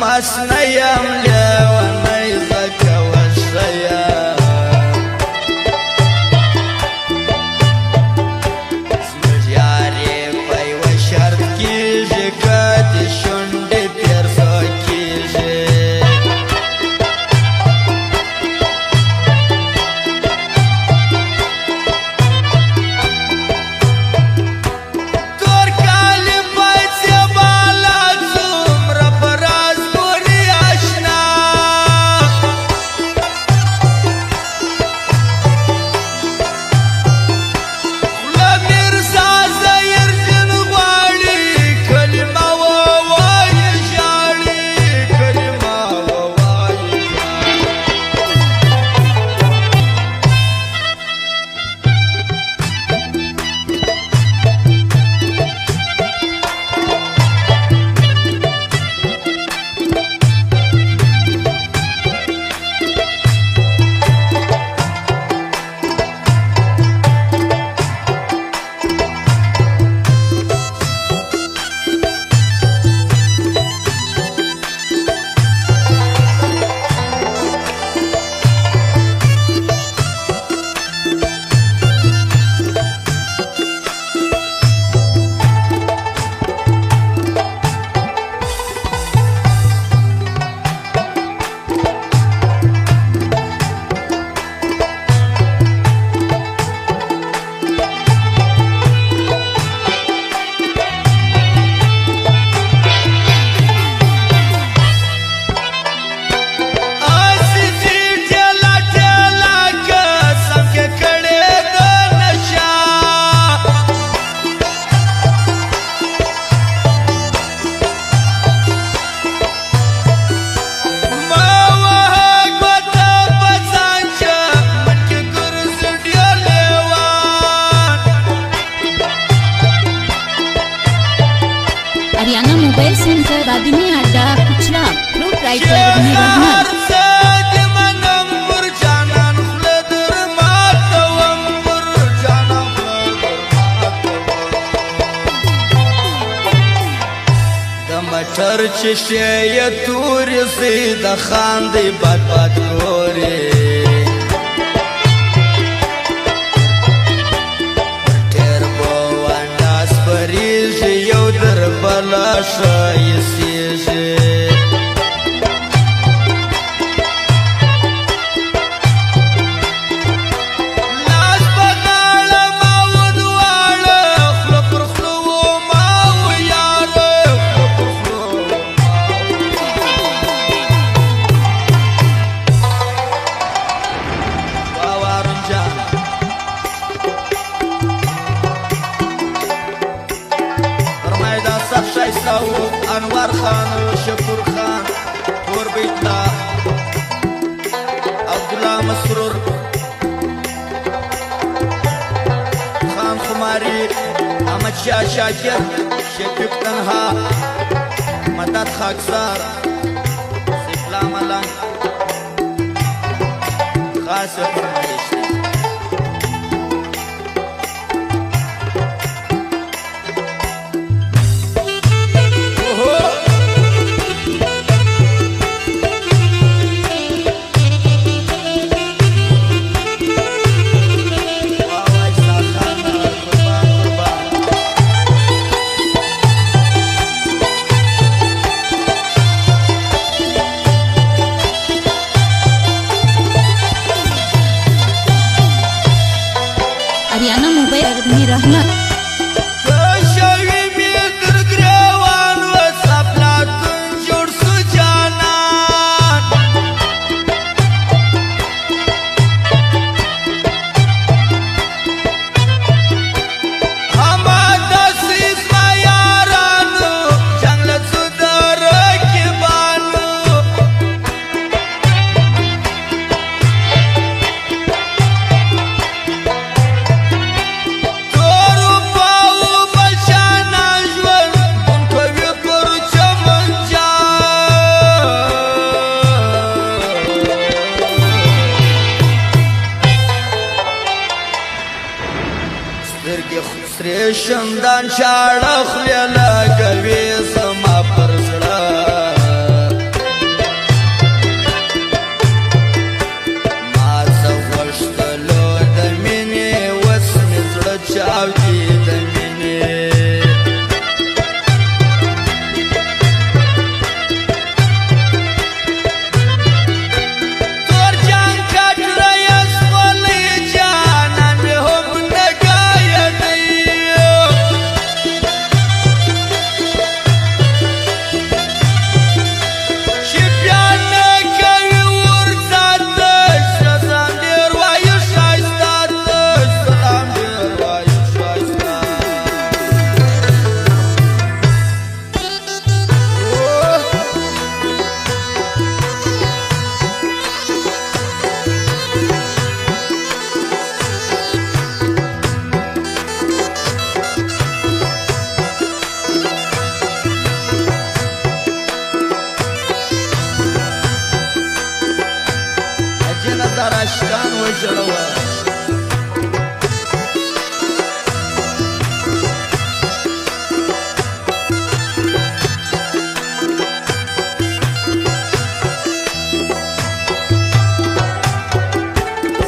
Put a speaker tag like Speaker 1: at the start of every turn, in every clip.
Speaker 1: مسنیم لیونی زکه وشیا زموږ یارې په یوه شرط کېږي که د شونډې پیرزو کېږي
Speaker 2: Aryna mobile centre बादिमी अड्डा कुचला प्रोप्राइटर निर्माण
Speaker 1: مټر چې شی تورې سي د خاندې بد بد ګورې ټیر بو انداز پریږي یو در بلا شایستېږي انور خان شکر خان تور بیتلا عبدالله مسرور خان خماری احمد شاه شاکر شکیب تنها مدد خاکسار سفلا ملنگ خاص فرمایش
Speaker 2: आर्याना मोबाइल निर्माण شمدان چاړه خلیه لګوي زما پر زړه
Speaker 1: وشړوه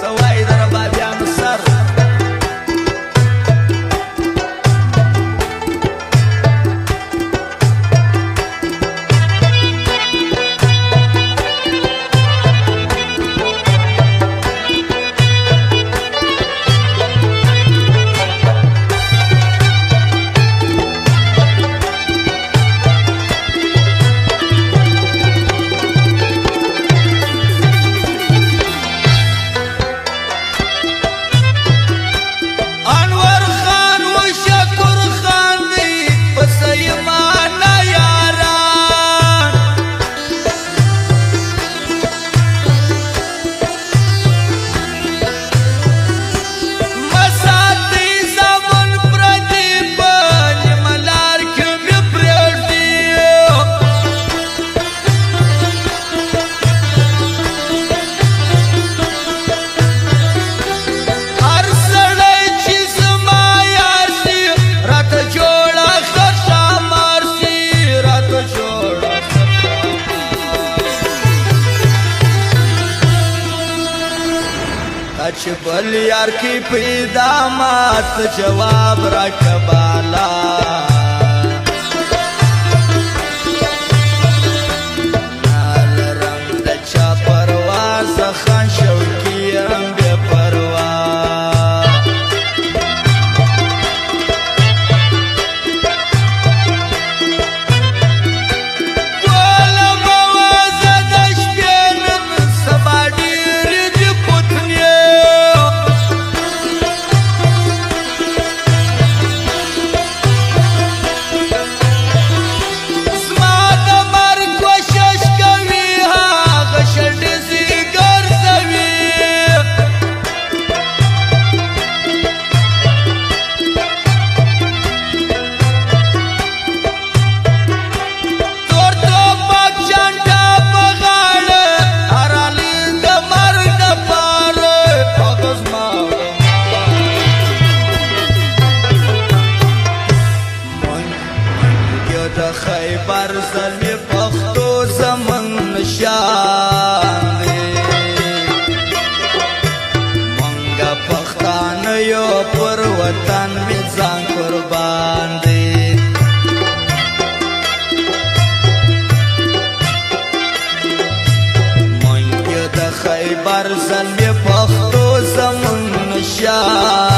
Speaker 1: سوای د ربابیانو سر چې بل یار کی پیدا مات جواب را کبالا نال رنگ د چا پرواز خان شوکی ام بے پروا خیبر زلمی پختو زمن نشان دی منگا پختان یو پر وطن می ځان قربان دی منگا د خیبر زلمی پختو زمن نشان